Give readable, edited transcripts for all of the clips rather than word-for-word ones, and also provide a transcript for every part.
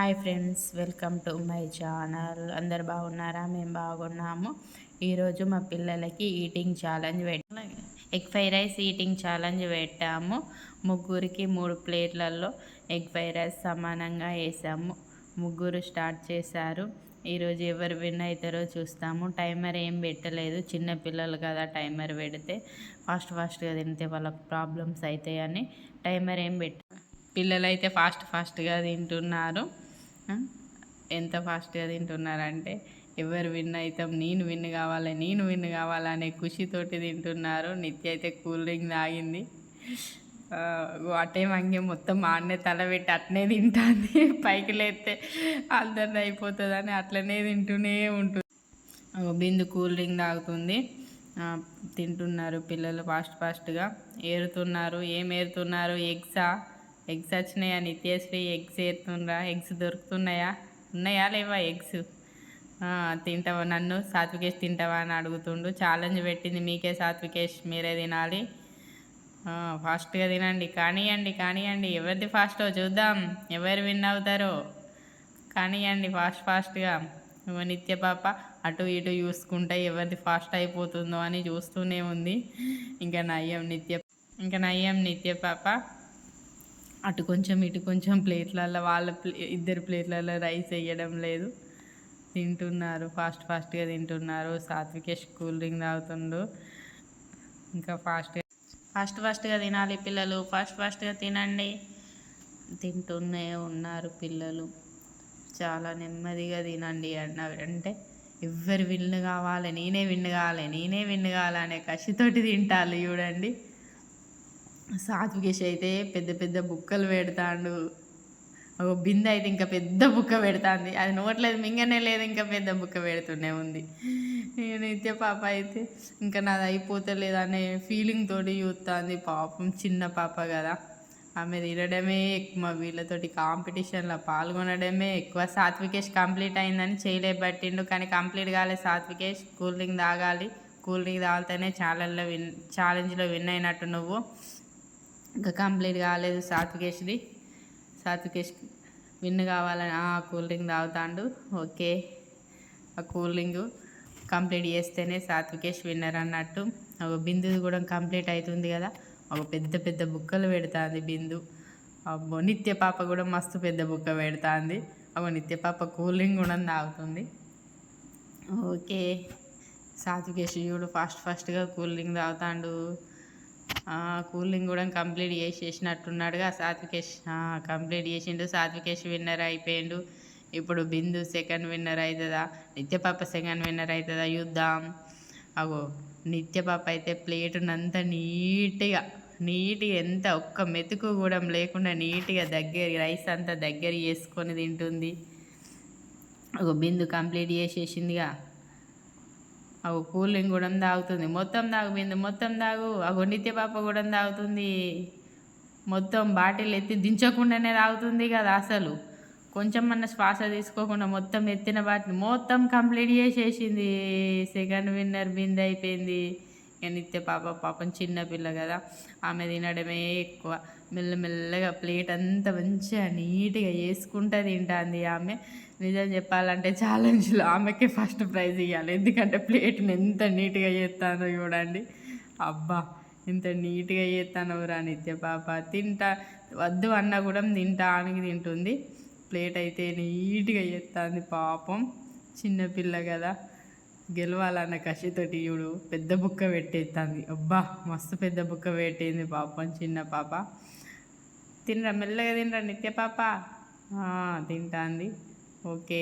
Hi friends, welcome to my channel. అందరు బాగున్నారా? మేము బాగున్నాము. ఈరోజు మా పిల్లలకి eating challenge egg fried rice eating challenge పెట్టాము. ముగ్గురికి 3 ప్లేట్లలో ఎగ్ ఫ్రైడ్ రైస్ సమానంగా వేసాము. ముగ్గురు స్టార్ట్ చేశారు. ఈరోజు ఎవరు విన్ అవుతారో చూస్తాము. టైమర్ ఏం పెట్టలేదు, చిన్న పిల్లలు కదా, టైమర్ పెడితే ఫాస్ట్గా తింటే వాళ్ళకి ప్రాబ్లమ్స్ అవుతాయని టైమర్ ఏం పిల్లలు అయితే ఫాస్ట్గా తింటున్నారు. ఎంత ఫాస్ట్గా తింటున్నారంటే ఎవరు విన్ అవుతాం, నేను విన్ కావాలనే ఖుషితోటి తింటున్నారు. నిత్య అయితే కూల్ డ్రింక్ తాగింది. అటే మంగే మొత్తం ఆడనే తల పెట్టి అట్నే తింటుంది. పైకి లేస్తే అందరిది అయిపోతుందని అట్లనే తింటూనే ఉంటుంది. బిందు కూల్ డ్రింక్ తాగుతుంది. తింటున్నారు పిల్లలు ఫాస్ట్గా ఏరుతున్నారు. ఏం ఏరుతున్నారు? ఎగ్స్ వచ్చినాయా? నిత్యశ్రీ ఎగ్స్ ఏరుతుండ్రా? ఎగ్స్ దొరుకుతున్నాయా? ఉన్నాయా లేవా ఎగ్స్? తింటావా? నన్ను సాత్వికేష్ తింటావా అని అడుగుతుండు. ఛాలెంజ్ పెట్టింది మీకే సాత్వికేష్, మీరే తినాలి. ఫాస్ట్గా తినండి. కానివ్వండి. ఎవరిది ఫాస్టో చూద్దాం, ఎవరు విన్ అవుతారో. కానివ్వండి ఫాస్ట్గా. నిత్య పాప అటు ఇటు చూసుకుంటే ఎవరిది ఫాస్ట్ అయిపోతుందో అని చూస్తూనే ఉంది. ఇంకా నయ్యం నిత్య పాప అటు కొంచెం ఇటు కొంచెం ప్లేట్లలో ఇద్దరు ప్లేట్లలో రైస్ వేయడం లేదు. తింటున్నారు, ఫాస్ట్గా తింటున్నారు. సాత్వికేష్ కూల్ డ్రింక్ తాగుతుండు. ఇంకా ఫాస్ట్గా తినాలి పిల్లలు, ఫాస్ట్గా తినండి. తింటూనే ఉన్నారు పిల్లలు. చాలా నెమ్మదిగా తినండి అంటే ఎవరు విన్ కావాలి, నేనే విన్ కావాలి అనే కసితోటి తింటారు చూడండి. సాత్వికేష్ అయితే పెద్ద బుక్కలు పెడతాడు. ఒక బిందె అయితే ఇంకా పెద్ద బుక్క పెడుతుంది. అది నోట్లేదు, మింగనే లేదు, ఇంకా పెద్ద బుక్క పెడుతూనే ఉంది. నిత్య పాప అయితే ఇంకా నాది అయిపోతలేదు అనే ఫీలింగ్ తోటి చూస్తుంది. పాపం చిన్న పాప కదా, ఆమె తినడమే ఎక్కువ, వీళ్ళతోటి కాంపిటీషన్లో పాల్గొనడమే ఎక్కువ. సాత్వికేష్ కంప్లీట్ అయిందని చేయలేబట్టిండు, కానీ కంప్లీట్ కాలే సాత్వికేష్. కూల్ డ్రింక్ తాగాలి, కూల్ డ్రింక్ తాగితేనే ఛాలెంజ్లో విన్ అయినట్టు నువ్వు. ఇంకా కంప్లీట్ కాలేదు సాత్వికేష్ విన్ కావాలని కూల్ డ్రింక్ తాగుతాడు. ఓకే, ఆ కూల్ డ్రింక్ కంప్లీట్ చేస్తేనే సాత్వికేష్ విన్నర్ అన్నట్టు. ఒక బిందుది కూడా కంప్లీట్ అవుతుంది కదా, ఒక పెద్ద బుక్కలు పెడుతుంది బిందు. అబ్బో, నిత్య పాప కూడా మస్తు పెద్ద బుక్క పెడుతుంది. నిత్య పాప కూల్ డ్రింక్ కూడా తాగుతుంది. ఓకే, సాత్వికేష్ చూడు ఫాస్ట్గా కూల్ డ్రింక్ తాగుతాడు. కూల్ డ్రింక్ కూడా కంప్లీట్ చేసేసినట్టున్నాడుగా సాత్వికేష్. కంప్లీట్ చేసిండు. సాత్వికేష్ విన్నర్ అయిపోయిండు. ఇప్పుడు బిందు సెకండ్ విన్నర్ అవుతుందా, నిత్య పాప సెకండ్ విన్నర్ అవుతుందా చూద్దాం. నిత్య పాప అయితే ప్లేటునంతా నీట్గా ఎంత ఒక్క మెతుకు కూడా లేకుండా నీట్గా రైస్ అంతా దగ్గర చేసుకొని తింటుంది. బిందు కంప్లీట్ చేసేసిందిగా. కూల్ డ్రింక్ కూడా తాగుతుంది. మొత్తం తాగు బిందు, మొత్తం తాగు. నిత్య పాప కూడా తాగుతుంది. మొత్తం బాటిల్ ఎత్తి దించకుండానే తాగుతుంది కదా, అసలు కొంచెం మన శ్వాస తీసుకోకుండా మొత్తం ఎత్తిన బాటిల్ మొత్తం కంప్లీట్ చేసేసింది. సెకండ్ విన్నర్ బిందు అయిపోయింది. నిత్య పాపం చిన్నపిల్ల కదా, ఆమె తినడమే ఎక్కువ. మెల్లగా ప్లేట్ అంతా మంచిగా నీట్గా చేసుకుంటూ తింటుంది ఆమె. నిజం చెప్పాలంటే ఛాలెంజ్లో ఆమెకే ఫస్ట్ ప్రైజ్ ఇవ్వాలి, ఎందుకంటే ప్లేట్ని ఎంత నీట్గా చేస్తానో చూడండి. అబ్బా, ఎంత నీట్గా చేస్తానవురా నిత్య పాప. వద్దు అన్నా కూడా తింటుంది. ప్లేట్ అయితే నీట్గా చేస్తుంది. పాపం చిన్నపిల్ల కదా, గెలవాలన్న కసితోటి చూడు పెద్ద బుక్క పెట్టేస్తుంది. అబ్బా, మస్తు పెద్ద బుక్క పెట్టింది పాపం చిన్న పాప. మెల్లగా తినరా నిత్య పాప. తింటుంది. ఓకే,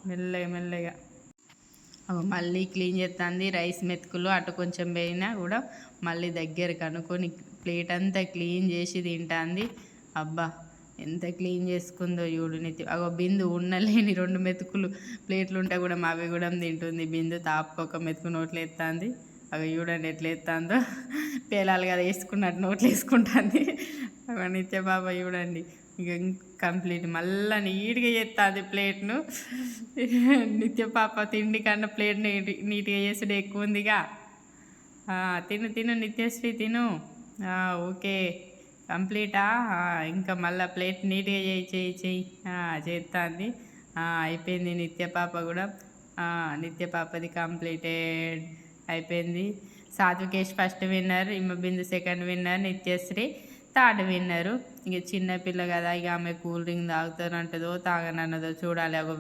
మెల్లగా మళ్ళీ క్లీన్ చేస్తుంది. రైస్ మెతుకులు అటు కొంచెం పోయినా కూడా మళ్ళీ దగ్గరకు అనుకొని ప్లేట్ అంతా క్లీన్ చేసి తింటుంది. అబ్బా, ఎంత క్లీన్ చేసుకుందో చూడు నిత్య. బిందు ఉండలేని 2 మెతుకులు ప్లేట్లు ఉంటే కూడా అవి కూడా తింటుంది. బిందు తాపుకొక మెతుకు నోట్లు ఎత్తుంది. చూడండి ఎట్లా ఎత్తుందో, పేలాలు కదా వేసుకున్నట్టు నోట్లు వేసుకుంటుంది. నిత్య బాబా చూడండి ఇక కంప్లీట్ మళ్ళీ నీట్గా చేస్తుంది ప్లేట్ను. నిత్య పాప తిండి కన్నా ప్లేట్ నీట్గా చేసుడు ఎక్కువ ఉందిగా. తిను నిత్యశ్రీ తిను. ఓకే, కంప్లీటా ఇంకా మళ్ళీ ప్లేట్ నీట్గా చేయి చేస్తుంది. అయిపోయింది. నిత్య పాప కూడా నిత్య పాపది కంప్లీటెడ్ అయిపోయింది. సాత్వికేష్ ఫస్ట్ విన్నర్, బిందు సెకండ్ విన్నర్, నిత్యశ్రీ థర్డ్ విన్నరు. ఇక చిన్నపిల్ల కదా, ఇక ఆమె కూల్ డ్రింక్ తాగుతానంటదో తాగనన్నదో చూడాలి. ఒక